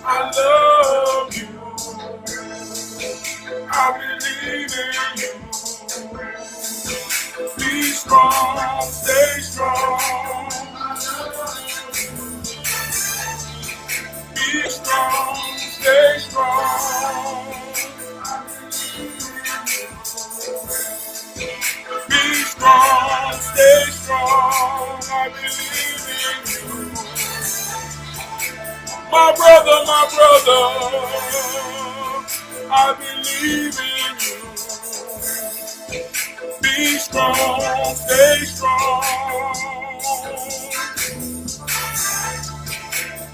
I love you. I believe in you. Be strong, stay strong. Be strong, stay strong. Be strong, stay strong. I believe in you. My brother, I believe in you. Be strong, stay strong.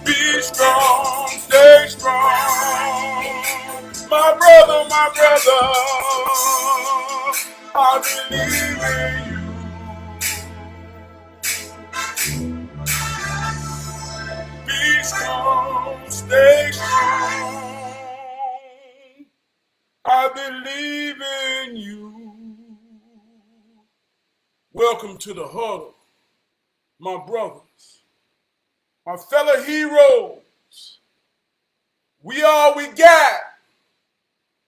Be strong, stay strong. My brother, I believe in you. Be strong, stay strong. I believe in you. Welcome to the huddle, my brothers, my fellow heroes. We all we got.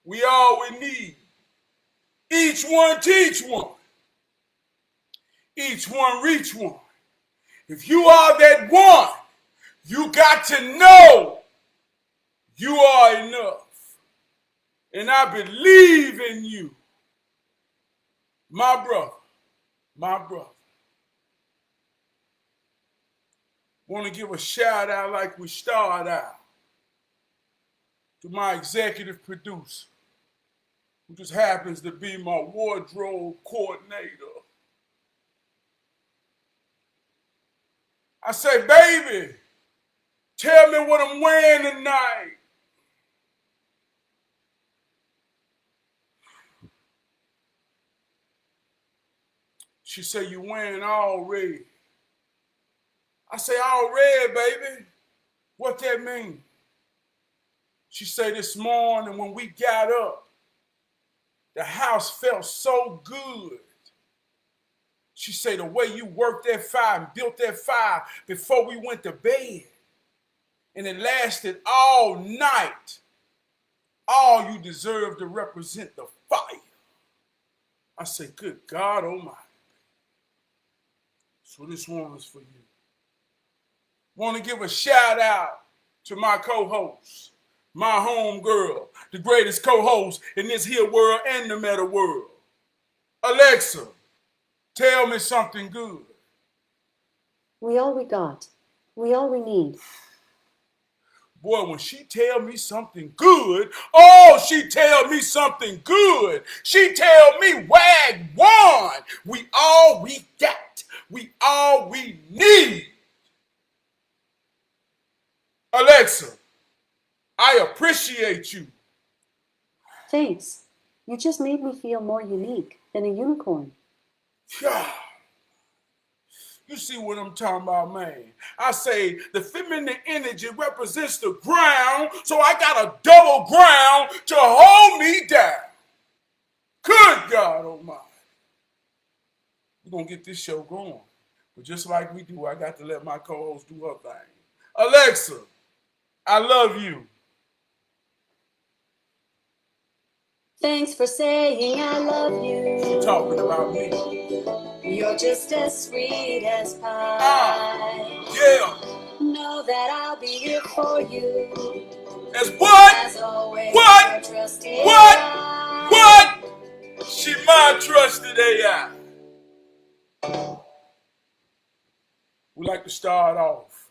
We all we need. Each one teach one. Each one reach one. If you are that one, you got to know you are enough. And I believe in you. My brother, my brother. Want to give a shout out like we start out to my executive producer, who just happens to be my wardrobe coordinator. I say, baby, tell me what I'm wearing tonight. She say, you wearing all red. I say, all red, baby. What that mean? She say, this morning when we got up, the house felt so good. She say, the way you worked that fire and built that fire before we went to bed, and it lasted all night. All you deserve to represent the fire. I say, good God Almighty. So this one is for you. Want to give a shout out to my co-host, my home girl, the greatest co-host in this here world and the meta world. Alexa, tell me something good. We all we got. We all we need. Boy, when she tell me something good, oh, she tell me something good. She tell me wag one. We all we got. We all we need. Alexa, I appreciate you. Thanks. You just made me feel more unique than a unicorn. You see what I'm talking about, man. I say the feminine energy represents the ground, so I got a double ground to hold me down. Good God Almighty. We're going to get this show going. But just like we do, I got to let my co-host do her thing. Alexa, I love you. Thanks for saying I love you. She's talking about me. You're just as sweet as pie. Yeah. Know that I'll be here for you. As what? As always, what? Your trusted What? eye. What? She my trusted AI. We like to start off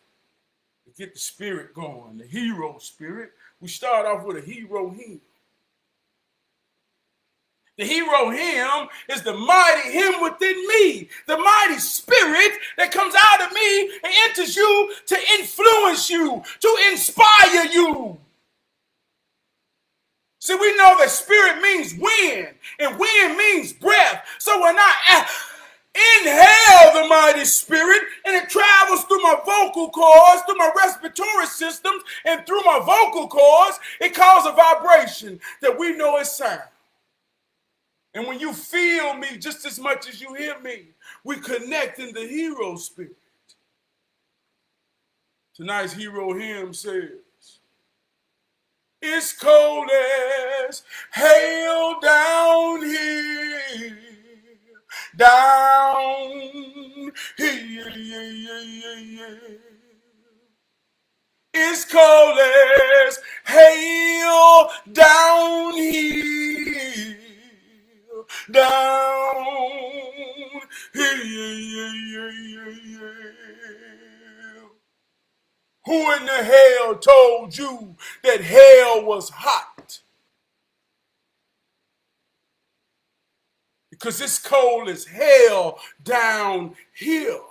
to get the spirit going, the hero spirit. We start off with a hero hymn. The hero hymn is the mighty hymn within me, the mighty spirit that comes out of me and enters you to influence you, to inspire you. See, we know that spirit means wind, and wind means breath. So when I inhale the mighty spirit, and it travels through my vocal cords, through my respiratory systems, and through my vocal cords, it causes a vibration that we know is sound. And when you feel me just as much as you hear me, we connect in the hero spirit. Tonight's hero hymn says, it's cold as hail down here, down here. It's cold as hail down here, down here. Who in the hell told you that hell was hot? Because it's cold as hell down here.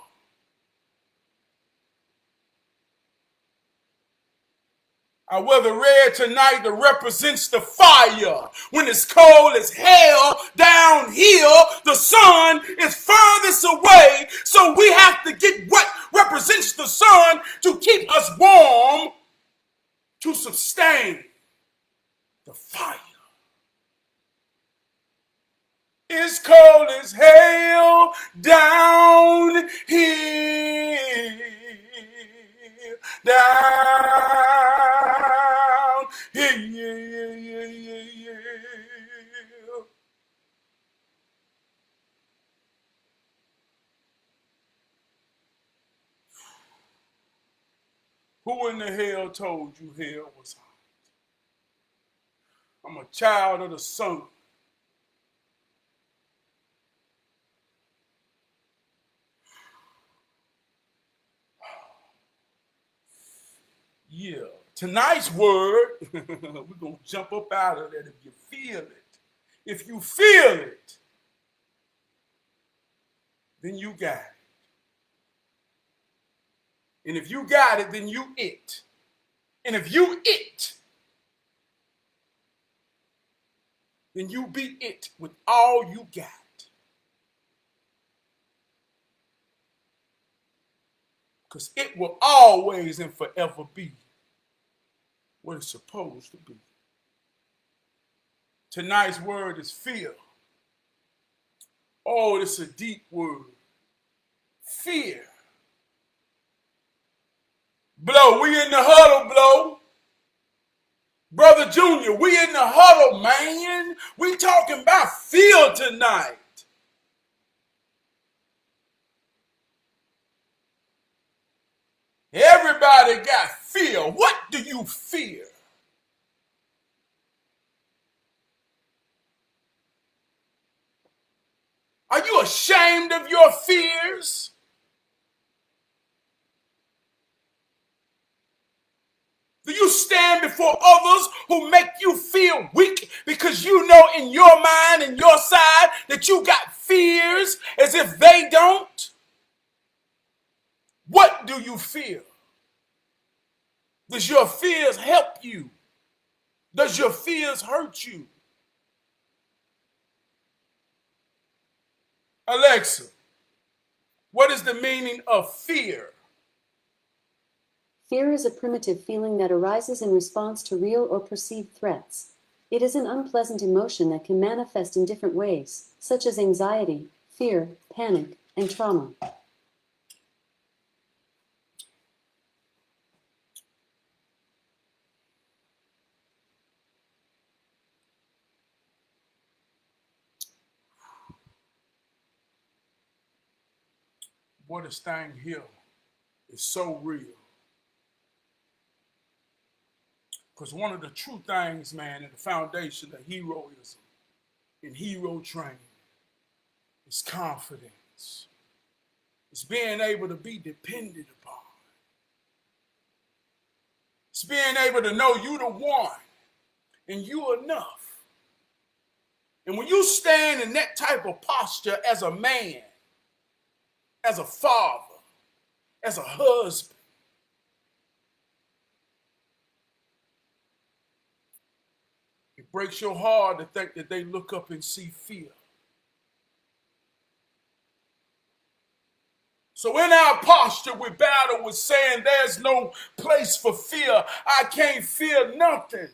I wear the red tonight that represents the fire. When it's cold as hell down here, the sun is furthest away. So we have to get what represents the sun to keep us warm, to sustain the fire. It's cold as hell down here, down here. Who in the hell told you hell was hot? I'm a child of the sun. Yeah. Tonight's word, we're going to jump up out of that if you feel it. If you feel it, then you got it. And if you got it, then you it. And if you it, then you be it with all you got. Because it will always and forever be what it's supposed to be. Tonight's word is fear. Oh, it's a deep word. Fear. Blow, we in the huddle, Blow. Brother Junior, we in the huddle, man. We talking about fear tonight. Everybody got fear. What do you fear? Are you ashamed of your fears? Do you stand before others who make you feel weak because you know in your mind and your side that you got fears as if they don't? What do you fear? Does your fears help you? Does your fears hurt you? Alexa, what is the meaning of fear? Fear is a primitive feeling that arises in response to real or perceived threats. It is an unpleasant emotion that can manifest in different ways, such as anxiety, fear, panic, and trauma. What is staying here is so real. Because one of the true things, man, in the foundation of heroism and hero training is confidence. It's being able to be depended upon. It's being able to know you the one and you enough. And when you stand in that type of posture as a man, as a father, as a husband, it breaks your heart to think that they look up and see fear. So in our posture, we battle with saying there's no place for fear. I can't fear nothing.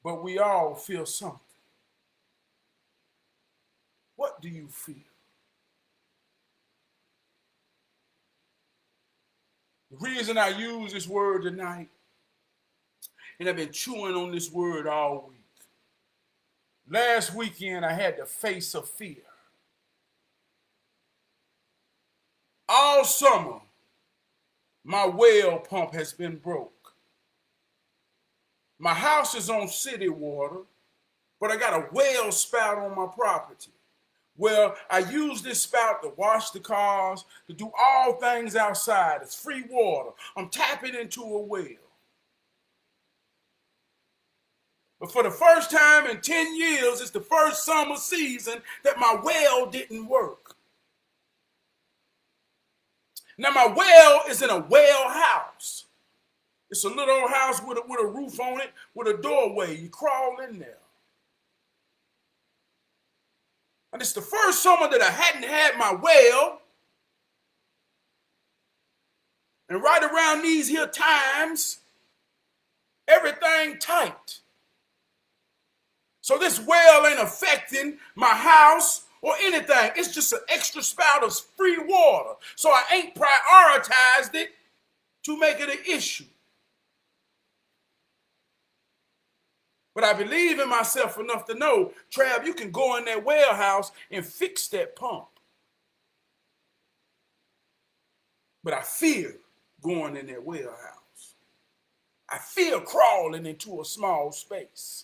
But we all feel something. What do you feel? The reason I use this word tonight, and I've been chewing on this word all week. Last weekend, I had the face of fear. All summer, my well pump has been broke. My house is on city water, but I got a well spout on my property. Well, I use this spout to wash the cars, to do all things outside. It's free water. I'm tapping into a well. But for the first time in 10 years, it's the first summer season that my well didn't work. Now, my well is in a well house. It's a little house with a roof on it, with a doorway. You crawl in there. And it's the first summer that I hadn't had my well. And right around these here times, everything tight. So this well ain't affecting my house or anything. It's just an extra spout of free water. So I ain't prioritized it to make it an issue. But I believe in myself enough to know, Trav, you can go in that well house and fix that pump. But I fear going in that well house. I fear crawling into a small space.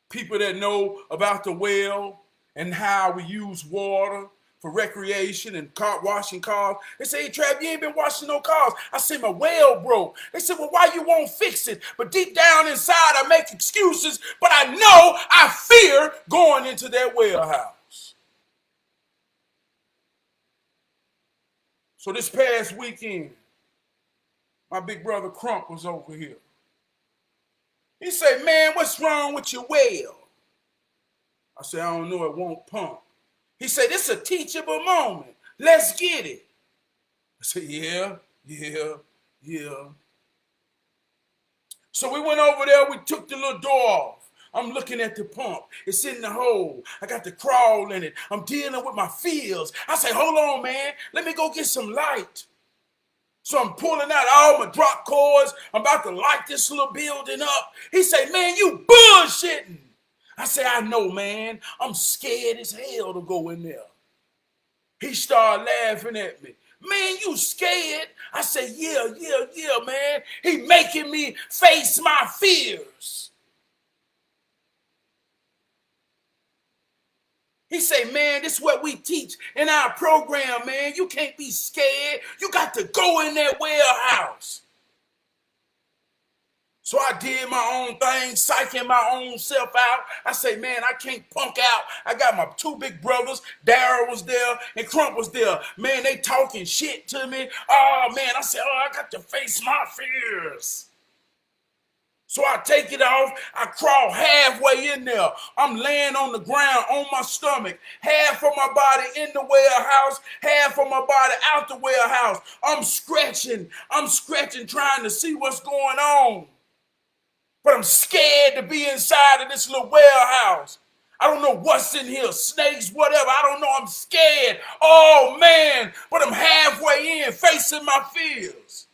People that know about the well and how we use water for recreation and car washing cars. They say, hey, Trav, you ain't been washing no cars. I say, my well broke. They said, well, why you won't fix it? But deep down inside, I make excuses, but I know I fear going into that well house. So this past weekend, my big brother Crump was over here. He said, man, what's wrong with your well? I said, I don't know, it won't pump. He said, this is a teachable moment. Let's get it. I said, yeah. So we went over there. We took the little door off. I'm looking at the pump. It's in the hole. I got the crawl in it. I'm dealing with my feels. I say, hold on, man. Let me go get some light. So I'm pulling out all my drop cords. I'm about to light this little building up. He say, man, you bullshitting. I say, I know, man. I'm scared as hell to go in there. He started laughing at me. Man, you scared? I say, yeah, man. He making me face my fears. He say, man, this is what we teach in our program, man. You can't be scared. You got to go in that well house. So I did my own thing, psyching my own self out. I say, man, I can't punk out. I got my two big brothers. Darryl was there and Crump was there. Man, they talking shit to me. Oh, man, I said, I got to face my fears. So I take it off. I crawl halfway in there. I'm laying on the ground on my stomach. Half of my body in the well house, half of my body out the well house. I'm scratching, trying to see what's going on. But I'm scared to be inside of this little well house. I don't know what's in here, snakes, whatever. I don't know. I'm scared. Oh, man. But I'm halfway in, facing my fears.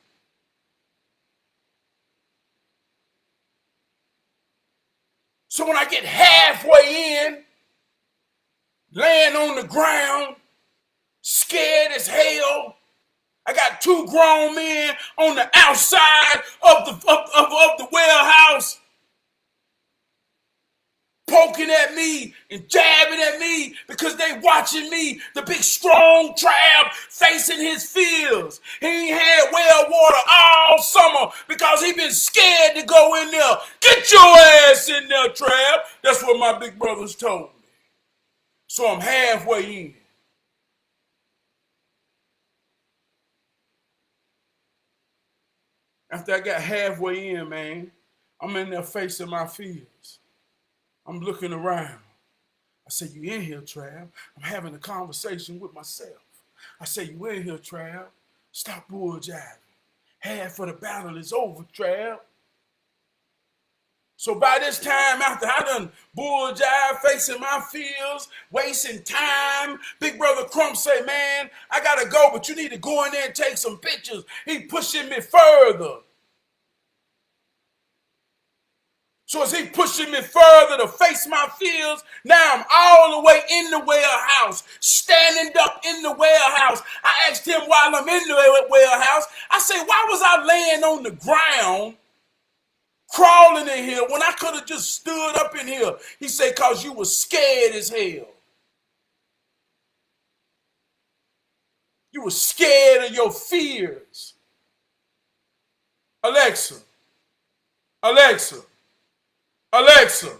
So when I get halfway in, laying on the ground, scared as hell, I got two grown men on the outside of the well house poking at me and jabbing at me because they watching me, the big strong Trav facing his fears. He ain't had well water all summer because he been scared to go in there. Get your ass in there, Trav. That's what my big brothers told me. So I'm halfway in. After I got halfway in, man, I'm in there facing my fears. I'm looking around. I say, you in here, Trav? I'm having a conversation with myself. I say, you in here, Trav? Stop bull jiving. Half of the battle is over, Trav. So by this time, after I done bull jive, facing my fears, wasting time, Big Brother Crump say, man, I gotta go, but you need to go in there and take some pictures. He pushing me further. So as he pushing me further to face my fears, now I'm all the way in the warehouse, standing up in the warehouse. I asked him while I'm in the warehouse, I say, why was I laying on the ground, crawling in here when I could have just stood up in here? He said, because you were scared as hell. You were scared of your fears. Alexa, Alexa, Alexa,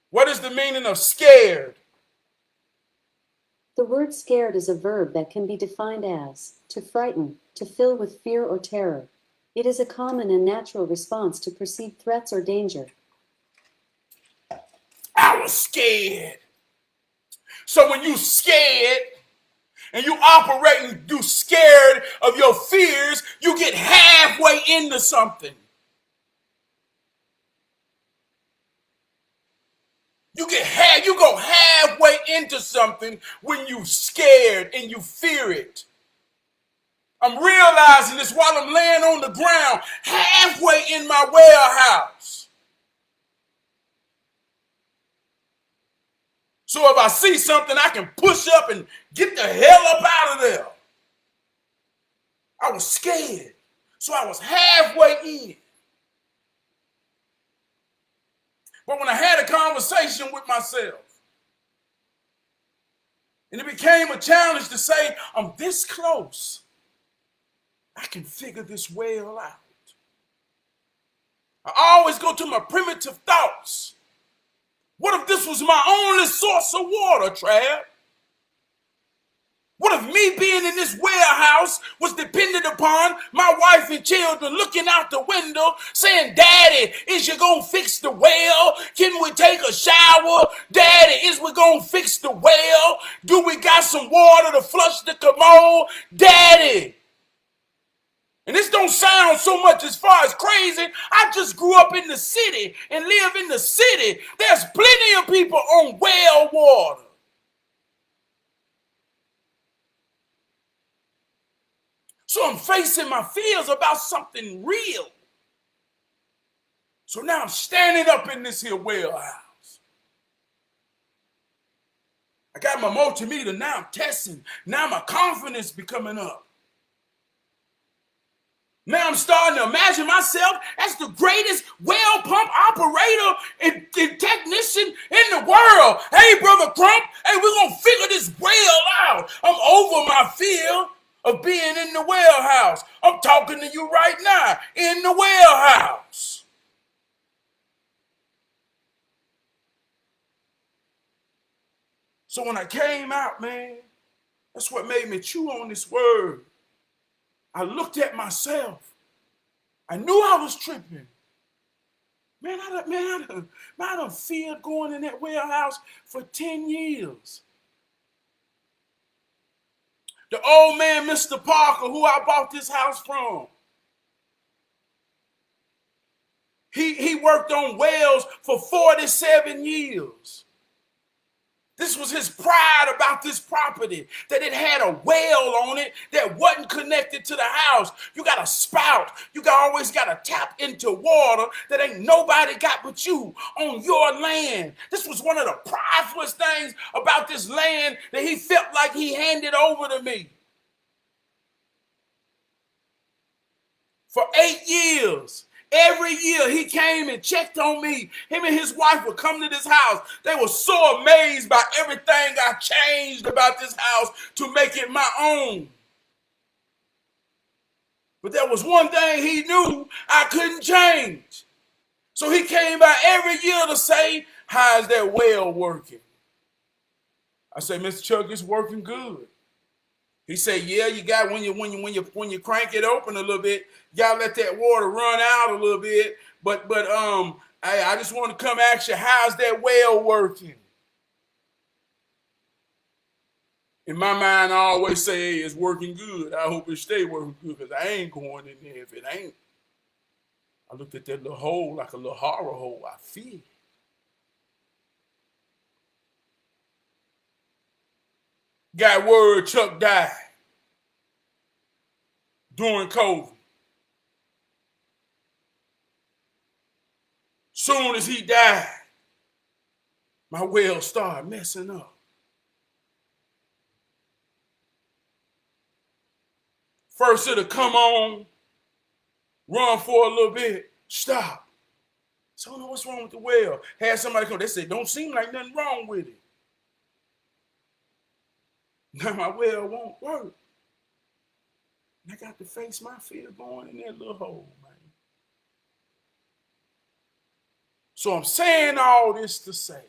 what is the meaning of scared? The word scared is a verb that can be defined as to frighten, to fill with fear or terror. It is a common and natural response to perceived threats or danger. I was scared. So when you scared and you operating, you scared of your fears, you get halfway into something. You go halfway into something when you scared and you fear it. I'm realizing this while I'm laying on the ground, halfway in my warehouse. So if I see something, I can push up and get the hell up out of there. I was scared, so I was halfway in. But when I had a conversation with myself, and it became a challenge to say, I'm this close, I can figure this well out. I always go to my primitive thoughts. What if this was my only source of water, Trav? What if me being in this warehouse was dependent upon my wife and children looking out the window saying, Daddy, is you gonna fix the well? Can we take a shower? Daddy, is we gonna fix the well? Do we got some water to flush the commode? Daddy. And this don't sound so much as far as crazy. I just grew up in the city and live in the city. There's plenty of people on well water. So I'm facing my fears about something real. So now I'm standing up in this here warehouse. I got my multimeter, now I'm testing. Now my confidence be coming up. Now I'm starting to imagine myself as the greatest well pump operator and technician in the world. Hey, Brother Crump, hey, we're going to figure this well out. I'm over my fear of being in the warehouse. I'm talking to you right now in the warehouse. So when I came out, man, that's what made me chew on this word. I looked at myself. I knew I was tripping. Man, I done feared going in that warehouse for 10 years. The old man, Mr. Parker, who I bought this house from, he worked on wells for 47 years. This was his pride about this property, that it had a well on it that wasn't connected to the house. You got a spout. You always got to tap into water that ain't nobody got but you on your land. This was one of the priceless things about this land that he felt like he handed over to me. For 8 years. Every year he came and checked on me. Him and his wife would come to this house. They were so amazed by everything I changed about this house to make it my own. But there was one thing he knew I couldn't change. So he came by every year to say, how's that well working? I said, Mr. Chuck, it's working good. He said, yeah, you got when you crank it open a little bit, you gotta let that water run out a little bit. But I just want to come ask you, how's that well working? In my mind, I always say, hey, it's working good. I hope it stay working good because I ain't going in there if it ain't. I looked at that little hole like a little horror hole. I feared. Got word Chuck died during COVID. Soon as he died, my well started messing up. First it'll come on, run for a little bit, stop. So I don't know what's wrong with the well. Had somebody come, they said, don't seem like nothing wrong with it. Now my well won't work. And I got to face my fear going in that little hole, man. So I'm saying all this to say,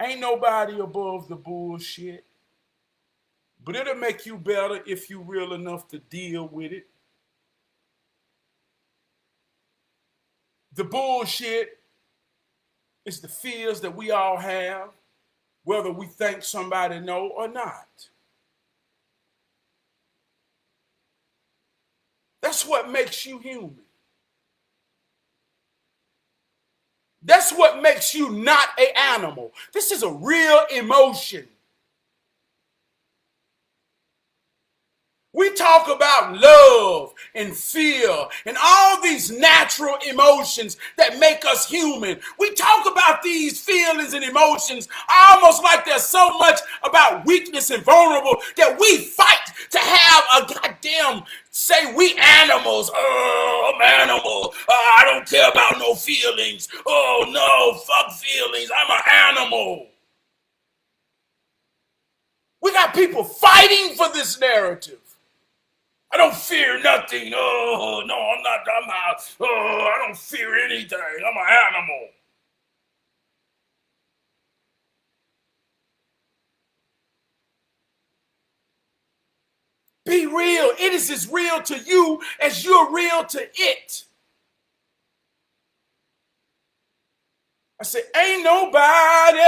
ain't nobody above the bullshit, but it'll make you better if you real enough to deal with it. The bullshit is the fears that we all have, whether we think somebody know or not. That's what makes you human. That's what makes you not an animal. This is a real emotion. We talk about love and fear and all these natural emotions that make us human. We talk about these feelings and emotions almost like there's so much about weakness and vulnerable that we fight to have a goddamn say we animals. Oh, I'm animal. Oh, I don't care about no feelings. Oh, no, fuck feelings. I'm an animal. We got people fighting for this narrative. I don't fear nothing. Oh, no, I'm not. Oh, I don't fear anything. I'm an animal. Be real. It is as real to you as you're real to it. I said, ain't nobody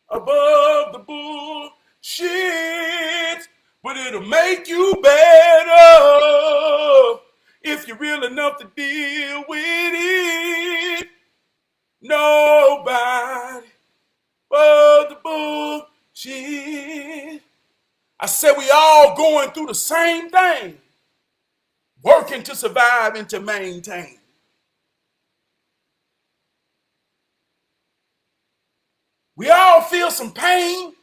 above the bullshit. But it'll make you better if you're real enough to deal with it. Nobody but the bullshit. I said we all going through the same thing, working to survive and to maintain. We all feel some pain.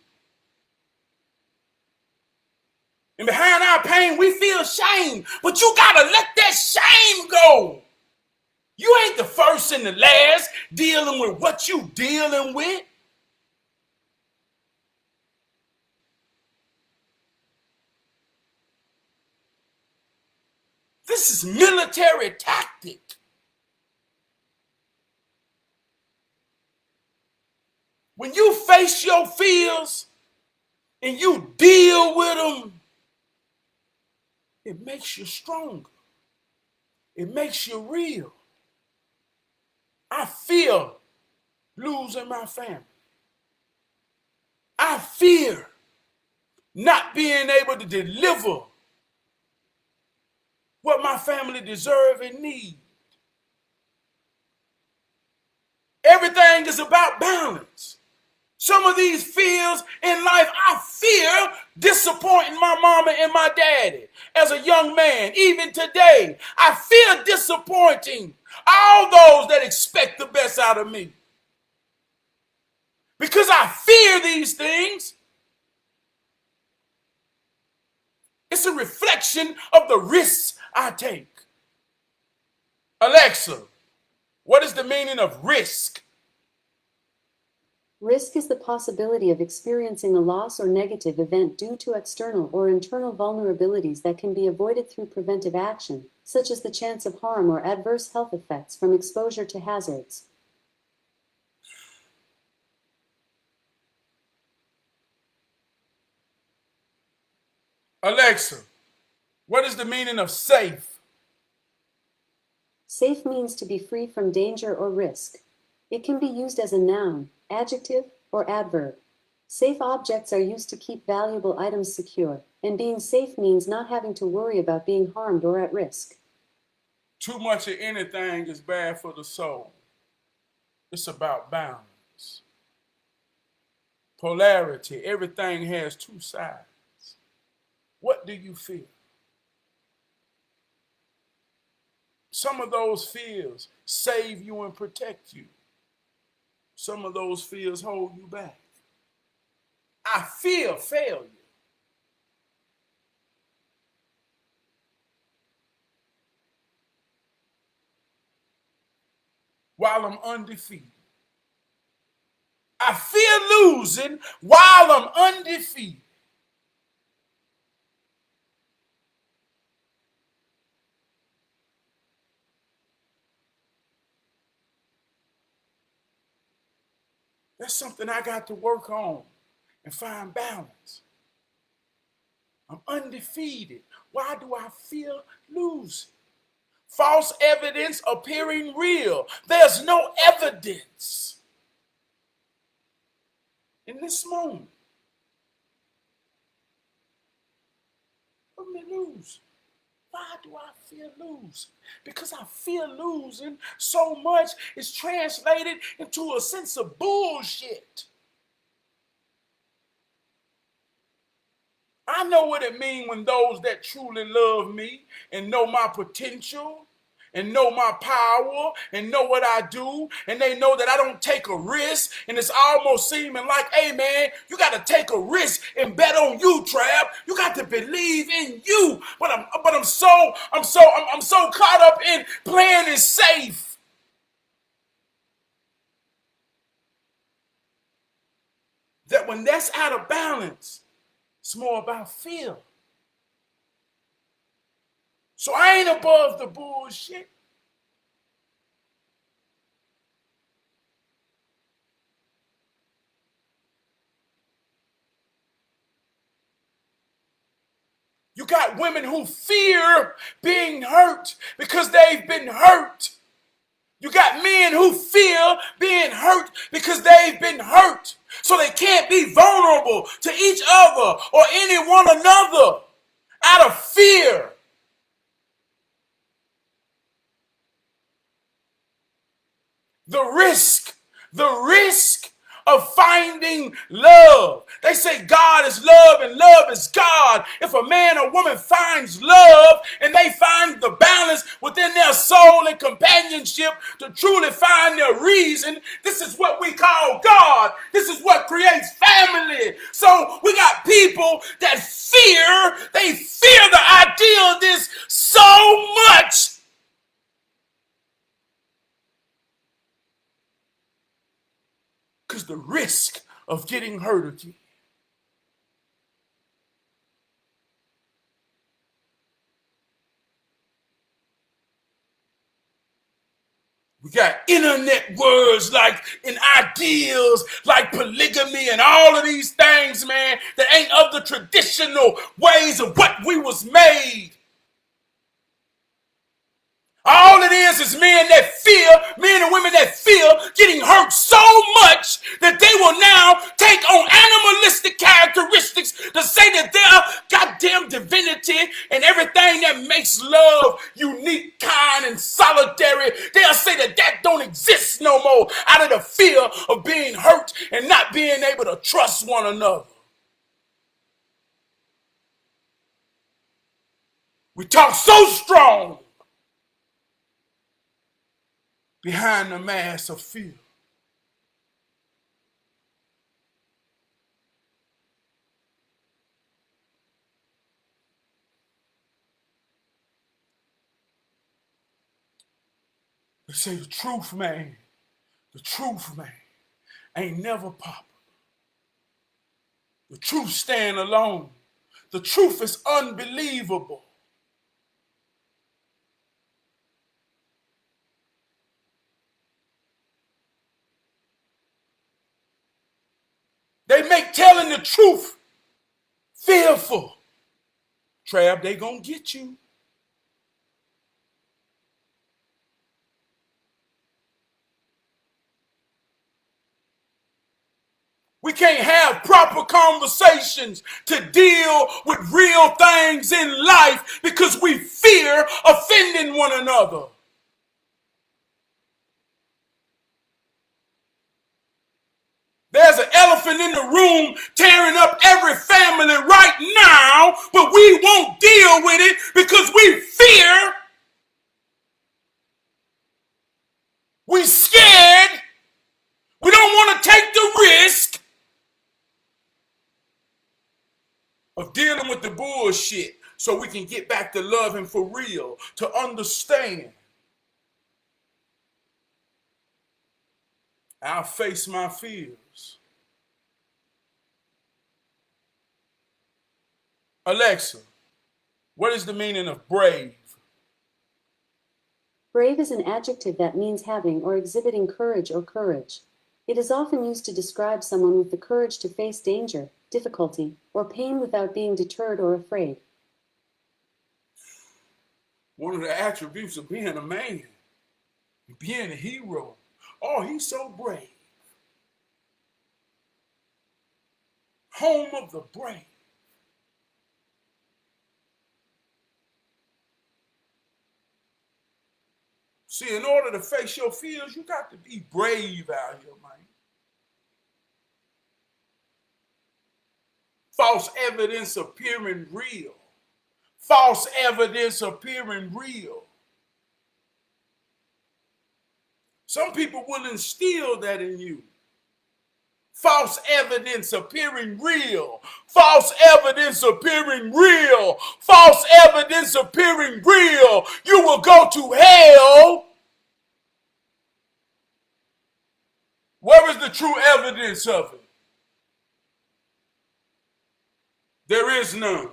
And behind our pain, we feel shame. But you gotta let that shame go. You ain't the first and the last dealing with what you dealing with. This is military tactic. When you face your fears and you deal with them, it makes you stronger. It makes you real. I fear losing my family. I fear not being able to deliver what my family deserve and need. Everything is about balance. Some of these fears in life, I fear disappointing my mama and my daddy as a young man. Even today, I fear disappointing all those that expect the best out of me. Because I fear these things, it's a reflection of the risks I take. Alexa, what is the meaning of risk? Risk is the possibility of experiencing a loss or negative event due to external or internal vulnerabilities that can be avoided through preventive action, such as the chance of harm or adverse health effects from exposure to hazards. Alexa, what is the meaning of safe? Safe means to be free from danger or risk. It can be used as a noun, adjective, or adverb. Safe objects are used to keep valuable items secure, and being safe means not having to worry about being harmed or at risk. Too much of anything is bad for the soul. It's about balance, polarity. Everything has two sides. What do you feel? Some of those fears save you and protect you. Some of those fears hold you back. I fear failure. While I'm undefeated. I fear losing while I'm undefeated. That's something I got to work on and find balance. I'm undefeated. Why do I fear losing? False evidence appearing real. There's no evidence in this moment of me losing. Why do I fear losing? Because I fear losing so much it's translated into a sense of bullshit. I know what it means when those that truly love me and know my potential and know my power and know what I do and they know that I don't take a risk and it's almost seeming like, hey man, you got to take a risk and bet on you, Trav. You got to believe in you. But I'm so caught up in playing it safe that when that's out of balance, it's more about fear. So I ain't above the bullshit. You got women who fear being hurt because they've been hurt. You got men who fear being hurt because they've been hurt. So they can't be vulnerable to each other or any one another out of fear. The risk of finding love. They say God is love and love is God. If a man or woman finds love and they find the balance within their soul and companionship to truly find their reason, this is what we call God. This is what creates family. So we got people that they fear the idea of this so much. Because the risk of getting hurt again. We got internet words like and ideals like polygamy and all of these things, man, that ain't of the traditional ways of what we was made. All it is men and women that fear getting hurt so much that they will now take on animalistic characteristics to say that their goddamn divinity and everything that makes love unique, kind, and solitary, they'll say that don't exist no more out of the fear of being hurt and not being able to trust one another. We talk so strong behind the mask of fear. They say the truth, man, ain't never popular. The truth stand alone. The truth is unbelievable. They make telling the truth fearful. Trav, they gonna get you. We can't have proper conversations to deal with real things in life because we fear offending one another. There's an elephant in the room tearing up every family right now, but we won't deal with it because we fear. We scared. We don't want to take the risk of dealing with the bullshit so we can get back to loving for real, to understand. I'll face my fears. Alexa, what is the meaning of brave? Brave is an adjective that means having or exhibiting courage or courage. It is often used to describe someone with the courage to face danger, difficulty, or pain without being deterred or afraid. One of the attributes of being a man, being a hero. Oh, he's so brave. Home of the brave. See, in order to face your fears, you got to be brave out here, man. False evidence appearing real. False evidence appearing real. Some people will instill that in you. False evidence appearing real. False evidence appearing real. False evidence appearing real. You will go to hell. Where is the true evidence of it? There is none.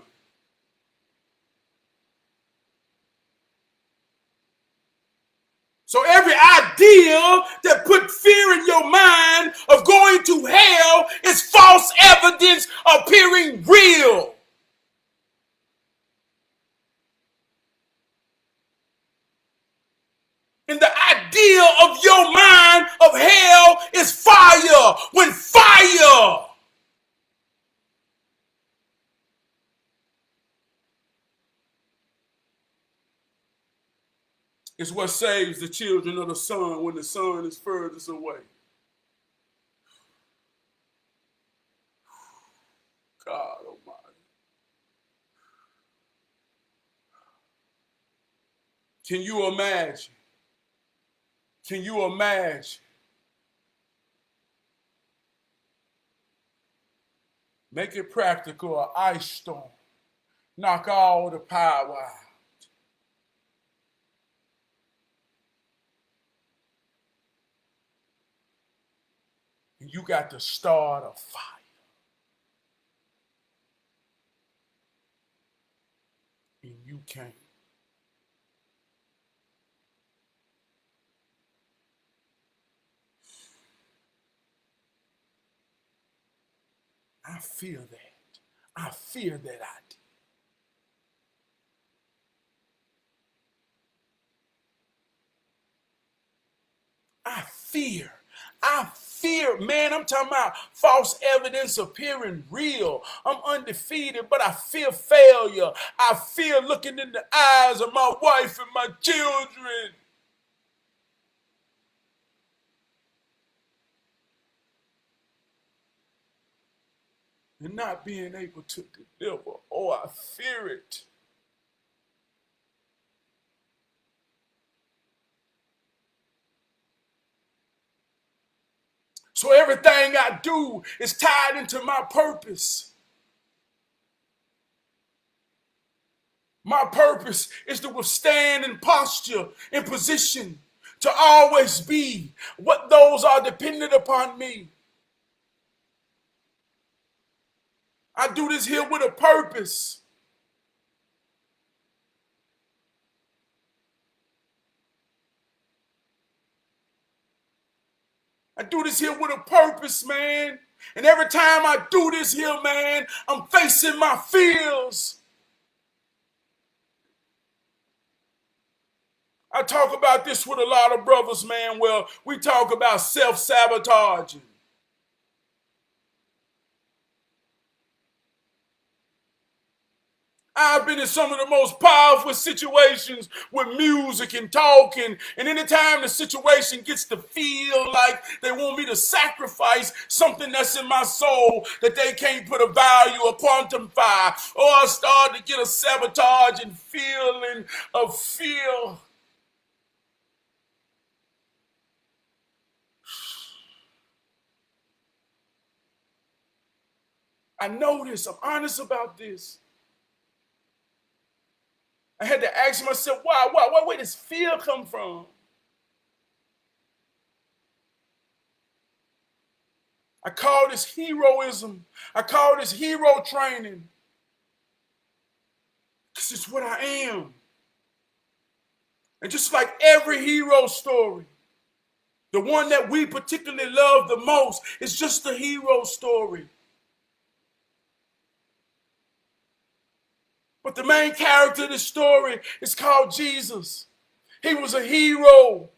So every idea that put fear in your mind of going to hell is false evidence appearing real. And the idea of your mind of hell is fire. When fire is what saves the children of the sun when the sun is furthest away. God Almighty. Can you imagine? Can you imagine? Make it practical, an ice storm. Knock all the power out. And you got to start a fire. And you can't. I fear that. I fear that idea. I fear, man, I'm talking about false evidence appearing real. I'm undefeated, but I fear failure. I fear looking in the eyes of my wife and my children. And not being able to deliver. Oh, I fear it. So everything I do is tied into my purpose. My purpose is to withstand in posture, in position, to always be what those are dependent upon me. I do this here with a purpose. I do this here with a purpose, man. And every time I do this here, man, I'm facing my fears. I talk about this with a lot of brothers, man. Well, we talk about self-sabotaging. I've been in some of the most powerful situations with music and talking, and anytime the situation gets to feel like they want me to sacrifice something that's in my soul that they can't put a value or quantify, or I start to get a sabotage and feeling of fear. I know this. I'm honest about this. I had to ask myself, where does fear come from? I call this heroism. I call this hero training. Because it's what I am. And just like every hero story, the one that we particularly love the most is just a hero story. But the main character of the story is called Jesus. He was a hero.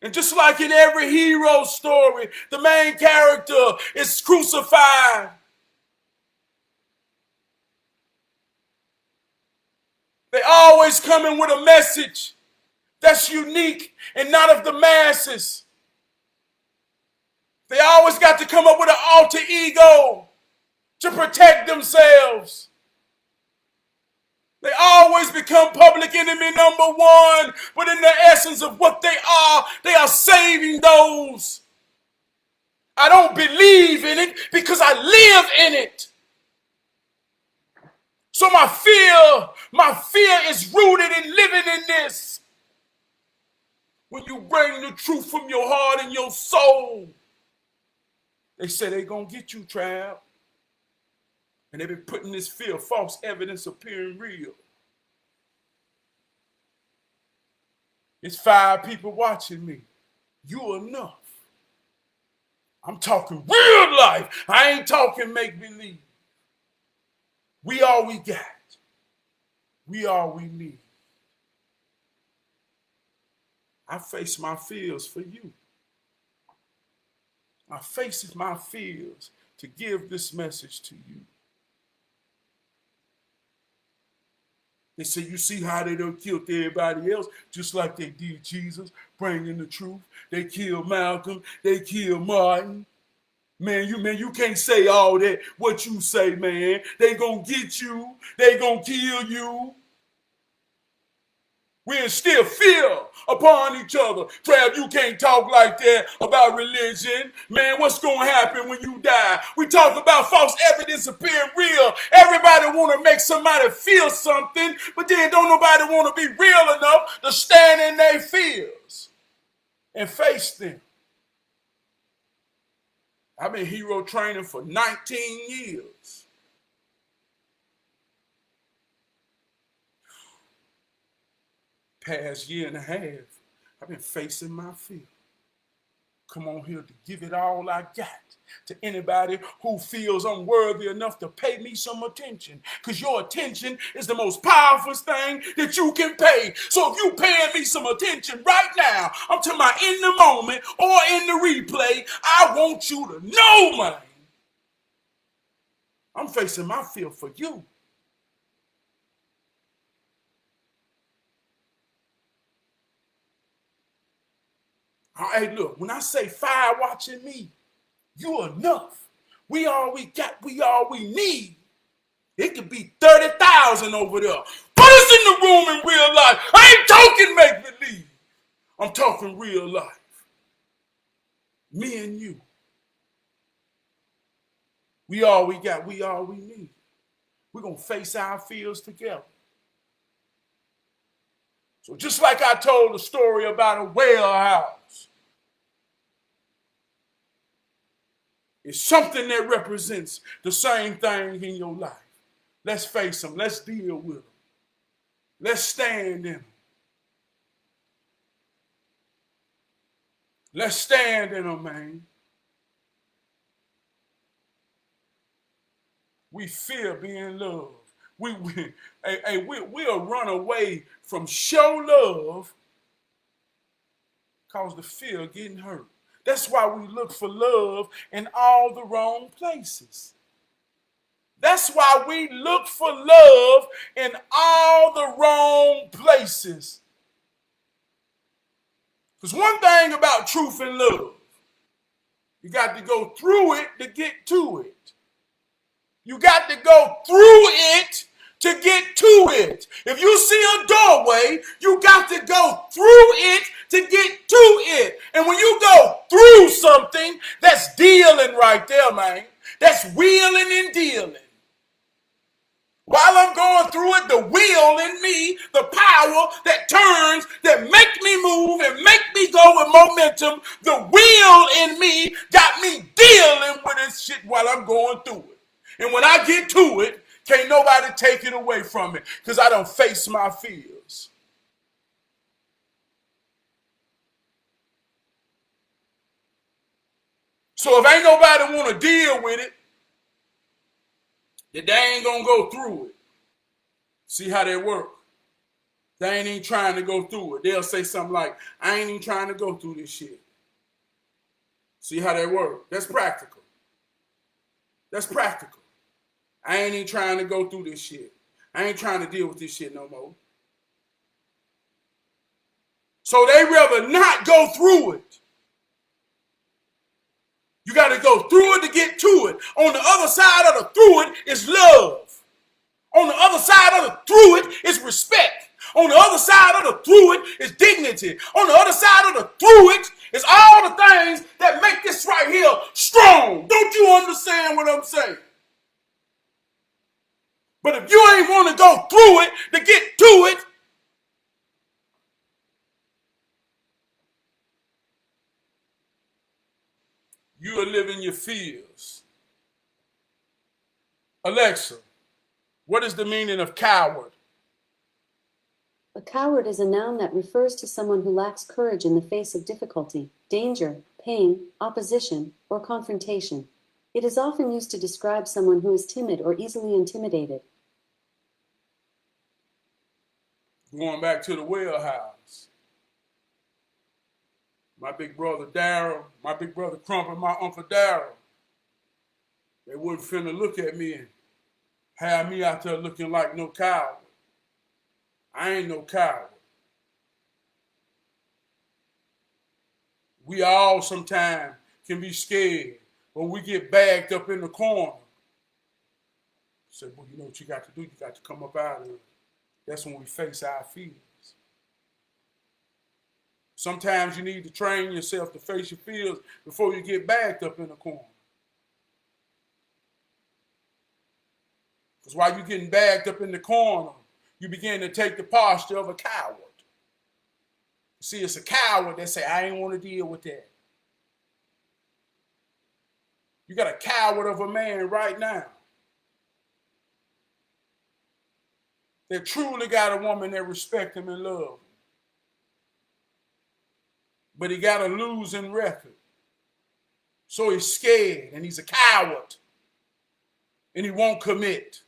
And just like in every hero story, the main character is crucified. They always come in with a message that's unique and not of the masses. They always got to come up with an alter ego to protect themselves. They always become public enemy number one, but in the essence of what they are saving those. I don't believe in it because I live in it. So my fear is rooted in living in this. When you bring the truth from your heart and your soul, they say they're going to get you, Trav. And they've been putting this fear, false evidence appearing real. It's 5 people watching me. You enough. I'm talking real life. I ain't talking make-believe. We all we got. We all we need. I face my fears for you. I face my fears to give this message to you. They say, you see how they done killed everybody else, just like they did Jesus, bringing the truth. They killed Malcolm. They killed Martin. Man, you can't say all that, what you say, man. They gonna get you. They gonna kill you. We instill fear upon each other. Trav, you can't talk like that about religion. Man, what's going to happen when you die? We talk about false evidence appearing real. Everybody want to make somebody feel something, but then don't nobody want to be real enough to stand in their fears and face them. I've been hero training for 19 years. Past year and a half, I've been facing my fear. Come on here to give it all I got to anybody who feels unworthy enough to pay me some attention. Because your attention is the most powerful thing that you can pay. So if you paying me some attention right now, I'm talking about in the moment or in the replay, I want you to know, man. I'm facing my fear for you. Hey, look, when I say 5 watching me, you enough. We all we got, we all we need. It could be 30,000 over there. Put us in the room in real life. I ain't talking make-believe. I'm talking real life. Me and you. We all we got, we all we need. We're going to face our fears together. So just like I told the story about a whale house, it's something that represents the same thing in your life. Let's face them. Let's deal with them. Let's stand in them. Let's stand in them, man. We fear being loved. We'll run away from show love because the fear of getting hurt. That's why we look for love in all the wrong places. That's why we look for love in all the wrong places. Because one thing about truth and love, you got to go through it to get to it. You got to go through it to get to it. If you see a doorway, you got to go through it to get to it. And when you go through something, that's dealing right there, man. That's wheeling and dealing. While I'm going through it, the wheel in me, the power that turns, that make me move and make me go with momentum, the wheel in me got me dealing with this shit while I'm going through it. And when I get to it, can't nobody take it away from me because I don't face my fears. So if ain't nobody want to deal with it, then they ain't going to go through it. See how they work? They ain't even trying to go through it. They'll say something like, I ain't even trying to go through this shit. See how they work? That's practical. That's practical. I ain't even trying to go through this shit. I ain't trying to deal with this shit no more. So they rather not go through it. You got to go through it to get to it. On the other side of the through it is love. On the other side of the through it is respect. On the other side of the through it is dignity. On the other side of the through it is all the things that make this right here strong. Don't you understand what I'm saying? But if you ain't want to go through it to get to it, you are living your fears. Alexa, what is the meaning of coward? A coward is a noun that refers to someone who lacks courage in the face of difficulty, danger, pain, opposition, or confrontation. It is often used to describe someone who is timid or easily intimidated. Going back to the well house. My big brother Daryl, my big brother Crump, and my uncle Daryl, they wouldn't finna look at me and have me out there looking like no coward. I ain't no coward. We all sometimes can be scared when we get bagged up in the corner. Say, well, you know what you got to do? You got to come up out of it. That's when we face our fears. Sometimes you need to train yourself to face your fears before you get backed up in the corner. Because while you're getting backed up in the corner, you begin to take the posture of a coward. See, it's a coward that say, I ain't want to deal with that. You got a coward of a man right now that truly got a woman that respect him and love him. But he got a losing record. So he's scared and he's a coward. And he won't commit.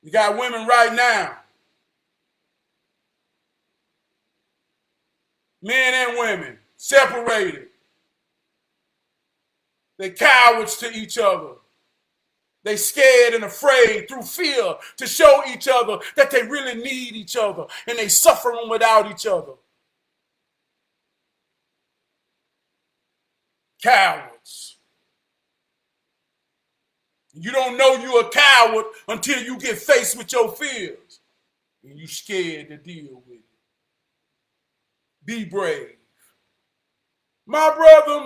You got women right now, men and women, separated. They cowards to each other. They scared and afraid through fear to show each other that they really need each other and they suffering without each other. Cowards. You don't know you're a coward until you get faced with your fears and you scared to deal with it. Be brave. My brother,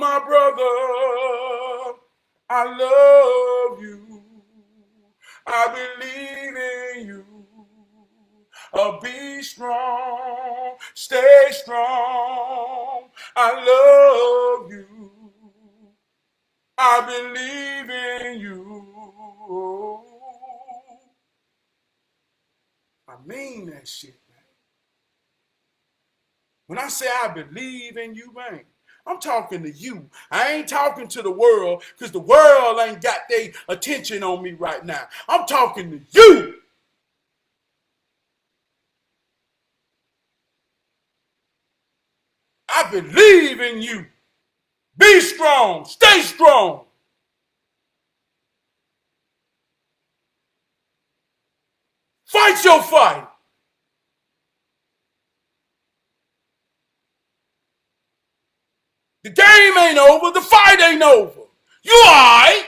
I love you. I believe in you. Be strong, stay strong. I love you. I believe in you. I mean that shit, man. When I say I believe in you, man, I'm talking to you. I ain't talking to the world because the world ain't got their attention on me right now. I'm talking to you. I believe in you. Be strong. Stay strong. Fight your fight. The game ain't over. The fight ain't over. You all right?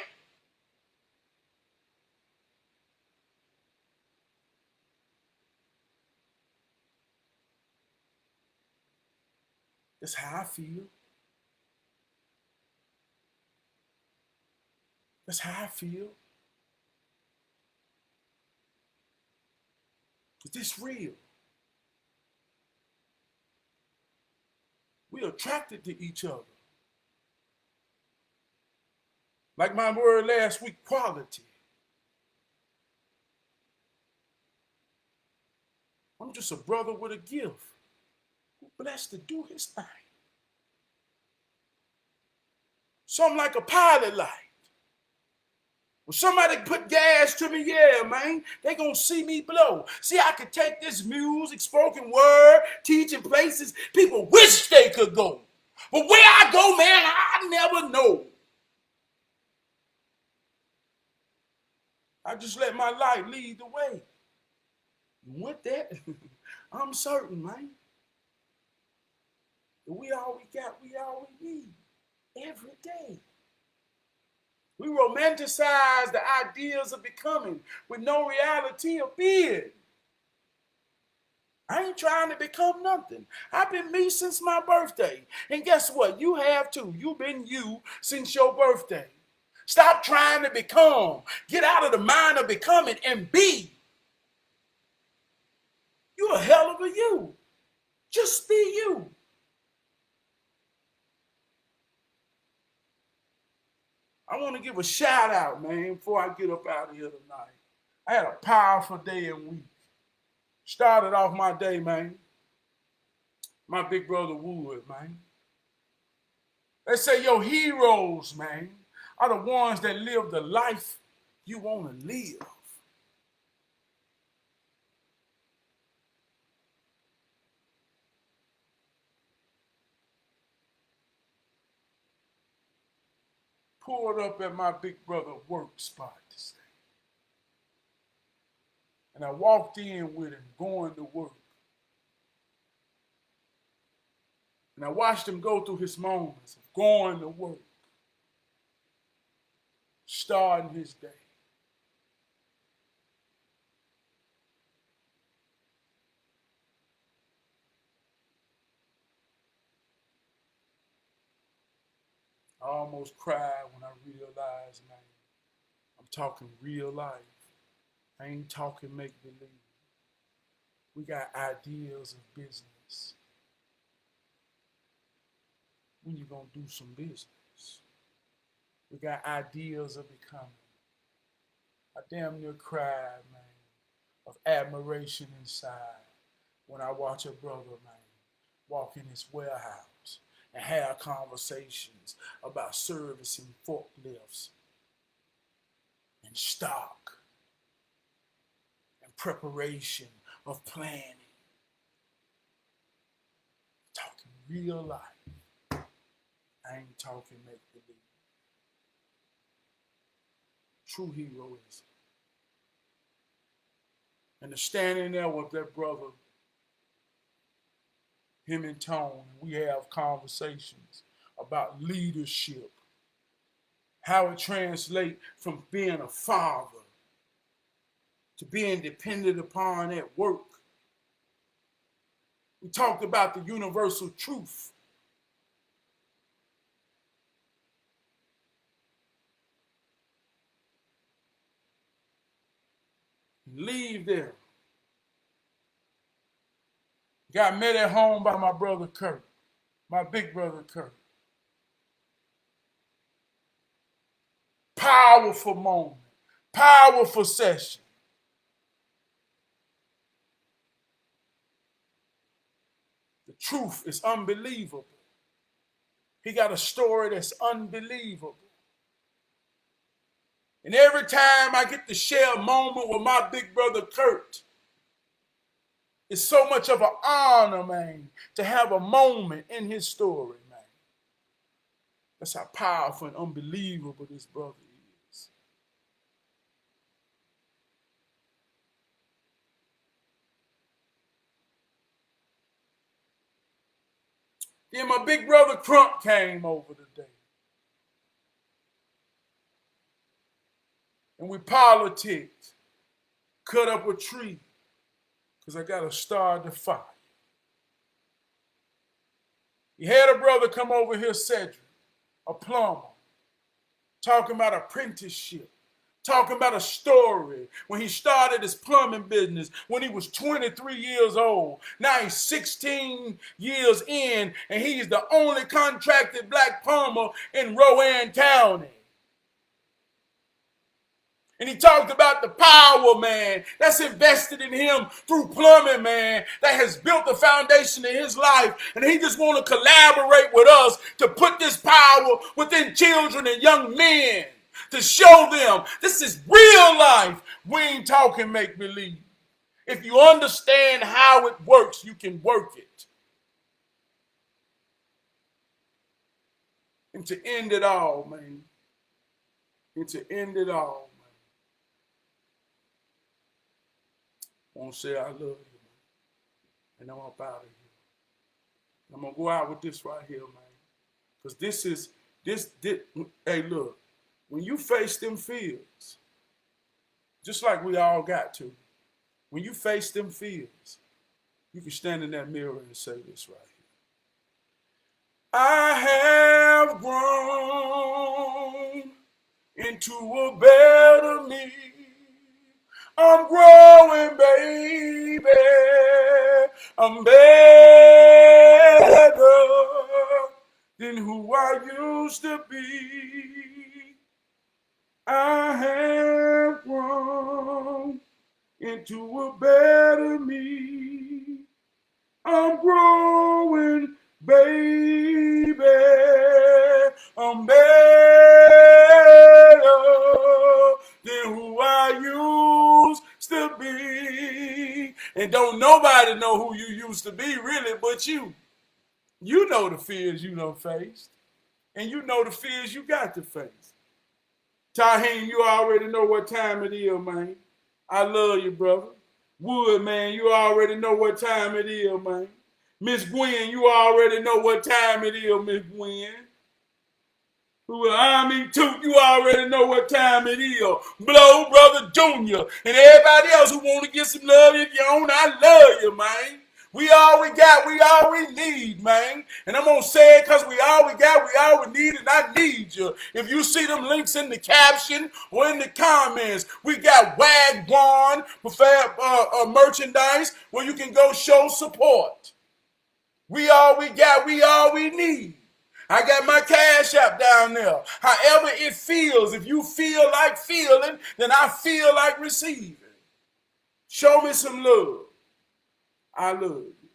That's how I feel. That's how I feel. Is this real? We're attracted to each other. Like my word last week, quality. I'm just a brother with a gift who's blessed to do his thing. So I'm like a pilot light. When somebody put gas to me, yeah, man, they gonna see me blow. See, I could take this music, spoken word, teaching places people wish they could go. But where I go, man, I never know. I just let my light lead the way. And with that, I'm certain, man, that we all we got, we all we need every day. We romanticize the ideas of becoming with no reality of being. I ain't trying to become nothing. I've been me since my birthday. And guess what? You have too. You've been you since your birthday. Stop trying to become. Get out of the mind of becoming and be. You're a hell of a you. Just be you. I want to give a shout out, man, before I get up out of here tonight. I had a powerful day and week. Started off my day, man. My big brother Wood, man. They say your heroes, man, are the ones that live the life you want to live. Pulled up at my big brother work spot this day. And I walked in with him going to work. And I watched him go through his moments of going to work, starting his day. I almost cried when I realized, man, I'm talking real life. I ain't talking make believe. We got ideas of business. When you gonna do some business? We got ideas of becoming. I damn near cried, man, of admiration inside when I watch a brother, man, walk in his warehouse and have conversations about servicing forklifts and stock and preparation of planning. Talking real life. I ain't talking make believe. True heroism. And to standing there with that brother, him and Tone, we have conversations about leadership, how it translates from being a father to being dependent upon at work. We talked about the universal truth. Leave there. Got met at home by my brother Kurt, my big brother Kurt. Powerful moment, powerful session. The truth is unbelievable. He got a story that's unbelievable. And every time I get to share a moment with my big brother Kurt, it's so much of an honor, man, to have a moment in his story, man. That's how powerful and unbelievable this brother is. Then my big brother Crump came over today. And we politicked, cut up a tree, because I got to start the fire. He had a brother come over here, Cedric, a plumber, talking about apprenticeship, talking about a story when he started his plumbing business when he was 23 years old. Now he's 16 years in, and he's the only contracted black plumber in Rowan County. And he talked about the power, man, that's invested in him through plumbing, man, that has built the foundation in his life. And he just want to collaborate with us to put this power within children and young men, to show them this is real life. We ain't talking make-believe. If you understand how it works, you can work it. And to end it all, man, I want to say I love you, man. And I'm up out of here. I'm going to go out with this right here, man. Because this, hey, look, when you face them fears, just like we all got to, when you face them fears, you can stand in that mirror and say this right here. I have grown into a better me. I'm growing, baby. I'm better than who I used to be. I have grown into a better me. I'm growing, baby. I'm better than who I used to be. And don't nobody know who you used to be really but you. You know the fears you done faced. And you know the fears you got to face. Taheem, you already know what time it is, man. I love you, brother. Wood, man, you already know what time it is, man. Miss Gwen, you already know what time it is, Miss Gwen. Toot, you already know what time it is. Blow, Brother Junior, and everybody else who want to get some love if you own, I love you, man. We all we got, we all we need, man. And I'm going to say it because we all we got, we all we need, and I need you. If you see them links in the caption or in the comments, we got Wagwan merchandise where you can go show support. We all we got, we all we need. I got my Cash App down there. However it feels, if you feel like feeling, then I feel like receiving. Show me some love. I love you.